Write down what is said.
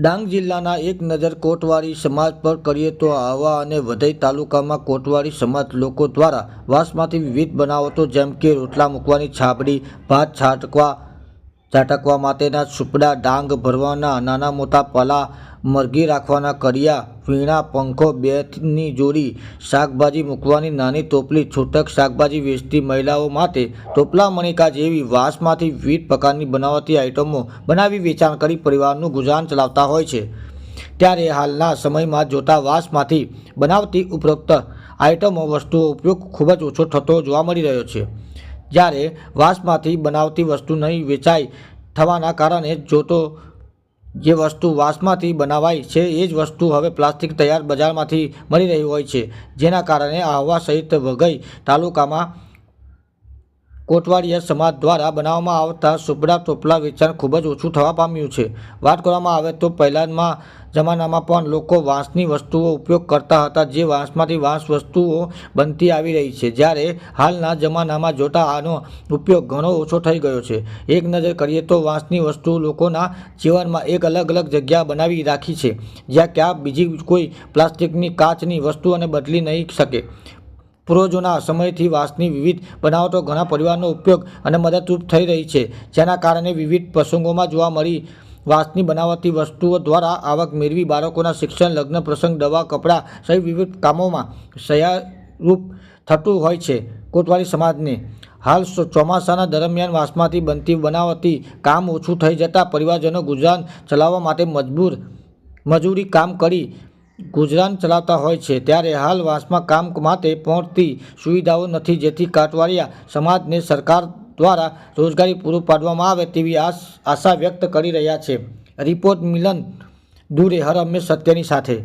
ડાંગ જિલ્લાના એક નજર કોટવાડી સમાજ પર કરીએ તો આહવા અને વઘઈ તાલુકામાં કોટવાડી સમાજ લોકો દ્વારા વાંસમાંથી વિવિધ બનાવટો જેમ કે રોટલા મૂકવાની છાબડી, ભાત ઝાટકવા માટેના સુપડા, ડાંગ ભરવાના નાના મોટા પલા, મરઘી રાખવાના કડિયા, વીણા, પંખો, બેટની જોડી, શાકભાજી મૂકવાની નાની ટોપલી, છૂટક શાકભાજી વેચતી મહિલાઓ માટે ટોપલા મણિકા જેવી વાંસમાંથી વિવિધ પ્રકારની બનાવટી આઇટમો બનાવી વેચાણ કરી પરિવારનું ગુજરાન ચલાવતા હોય છે। ત્યારે હાલના સમયમાં જોતા વાંસમાંથી બનાવતી ઉપરોક્ત આઇટમો વસ્તુઓ ઉપયોગ ખૂબ જ ઓછો થતો જોવા મળી રહ્યો છે। જ્યારે વાંસમાંથી બનાવતી વસ્તુ નહીં વેચાય થવાના કારણે જે વસ્તુ વાંસમાંથી બનાવાય છે એ જ વસ્તુ હવે પ્લાસ્ટિક તૈયાર બજારમાંથી મળી રહી હોય છે, જેના કારણે આહવા સહિત વઘઈ તાલુકામાં કોટવાડિયા સમાજ દ્વારા બનાવવામાં આવતા સુપડા ટોપલા વેચાણ ખૂબ જ ઓછું થવા પામ્યું છે। વાત કરવામાં આવે તો પહેલાંના જમાનામાં પણ લોકો વાંસની વસ્તુઓ ઉપયોગ કરતા હતા, જે વાંસમાંથી વસ્તુઓ બનતી આવી રહી છે। જ્યારે હાલના જમાનામાં જોતા આનો ઉપયોગ ઘણો ઓછો થઈ ગયો છે। એક નજર કરીએ તો વાંસની વસ્તુ લોકોના જીવનમાં એક અલગ અલગ જગ્યા બનાવી રાખી છે, જ્યાં ક્યાં બીજી કોઈ પ્લાસ્ટિકની, કાચની વસ્તુઓને બદલી નહીં શકે। પૂર્વજોના સમયથી વાંસની વિવિધ બનાવટો ઘણા પરિવારનો ઉપયોગ અને મદદરૂપ થઈ રહી છે, જેના કારણે વિવિધ પ્રસંગોમાં જોવા મળી વાંસની બનાવટી વસ્તુઓ દ્વારા આવક મેળવી બાળકોના શિક્ષણ, લગ્ન પ્રસંગ, દવા, કપડાં સહિત વિવિધ કામોમાં સહાયરૂપ થતું હોય છે। કોટવાડી સમાજને હાલ ચોમાસાના દરમિયાન વાંસમાંથી બનતી બનાવટી કામ ઓછું થઈ જતાં પરિવારજનો ગુજરાન ચલાવવા માટે મજૂરી કામ કરી ગુજરાન ચલાવતા હોય છે। ત્યારે હાલ વાંસમાં કામ માટે પહોંચતી સુવિધાઓ નથી, જેથી કોટવાડિયા સમાજને સરકાર દ્વારા રોજગારી પૂરું પાડવામાં આવે તેવી આશા વ્યક્ત કરી રહ્યા છે। રિપોર્ટ મિલન દુરે, હર હંમેશ સત્યની સાથે।